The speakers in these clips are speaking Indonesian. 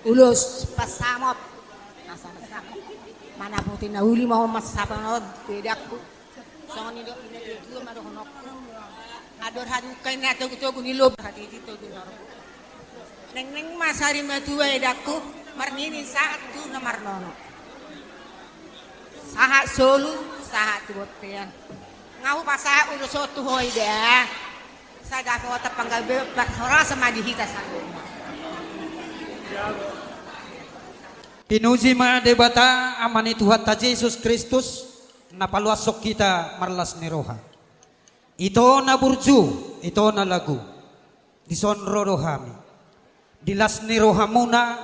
ulus pasamot sama-sama mana putin na huli mau masapanod pedakku so ni do ini maro honok ador hadu kay na to nilob hati dito gunor neng masari matuwa edakku marnini saat tu na marnono saha solu saha tubotian ngau pasa ulus tu hoy dah sada ko tapanggal be hora sama dihita sa Pinuji mga debata amani Tuhan ta Jesus Kristus na paluasok kita marlas ni roha. Ito na burju, ito na lagu. Disonro rohami. Dilas ni roha muna,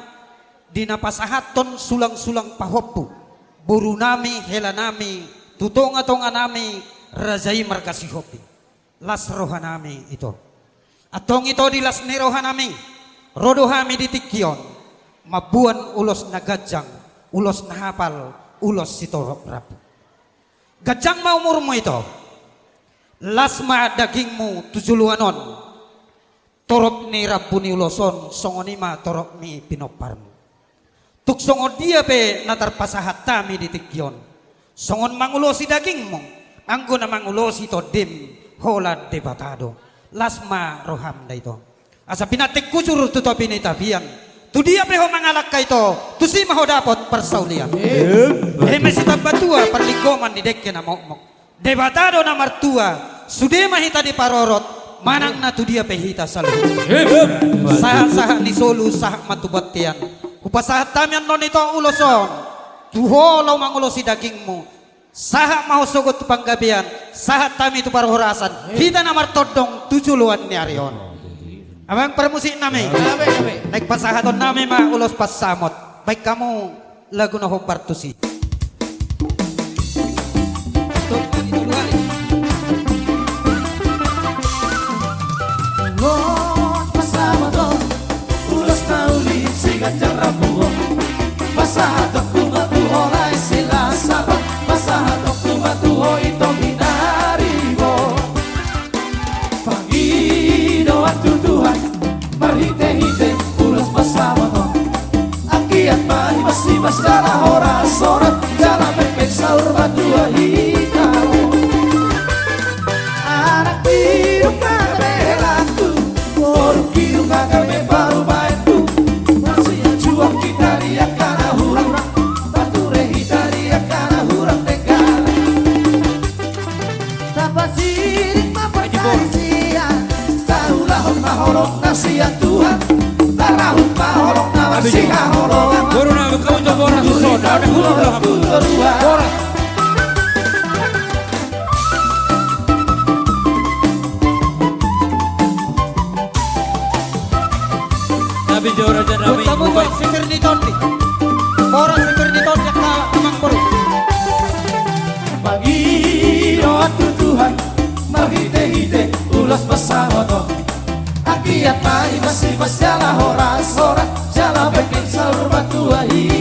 dinapasahaton sulang-sulang pahopu. Buru nami, hela nami, tutonga-tonga nami, razai markasihopi. Las roha nami ito. Atong ito dilas ni roha nami. Rodohami ditikyon. Mabuan ulos na gajang, ulos na hapal, ulos si torop rapu. Gajang maumur mo ito, lasma dagingmu tujuluanon, torop ni rapu ni uloson, songonima torop mi pinoparmu. Tuksongon dia pe natarpasahat tami ditikyon, songon mangulosi dagingmu, anggo na mangulosi to dim, hola debatado, lasma roham da ito. Asa pinatik kucur tuto pinitabian. Tu dia peho mangalak ka ito, tu si maho dapat persaulian. Mesita batua perlikoman di dekke na mokmok. Debatado na martua, sude mahita di parorot, manang na tu dia pehita salu. Saha ni solu saha matubatian. Upasahat tamian non ito uloson, tuho law mangulosi dagingmu. Saha maho sogot tu panggabian, saha tami tu parhorasan. Kita na martodong tujuluan ni Arion. Abang permusik nami, naik pasahaton nami ma ulos pasamot. Baik kamu lagu na hopartusi. Ulos pasamot, ulos tauli sigajan rabuho. Pasahatok kumatuho rai sila sabat. Pasahatok kumatuho ito minaribo. Pangido at tutuhan, marhite-hite ulos pasamot. Akiat mahibas-hibas dala horas-horas, dala pepek saur badua hitau. Anak biru kakabelaku, boru biru kakabe baru mainku. Masih yang juang kita riak karena hurang, batu rehita riak karena hurang tegal. Tanpa sirik mapercaya siang, tahulah mahorok nasihat Tuhan. Tarahut mahorok nawasiha horongan. Guru na kau coba orang soda, ada guru Orang Nabi jora dan Nabi. Kamu buat sikir di tondi, orang sikir di tondi kalah amang baru. bagi doa Tuhan, marhite-hite ulos pasamot. Akiat mai masih jala horas-horas, jala bikin saur batu ahi.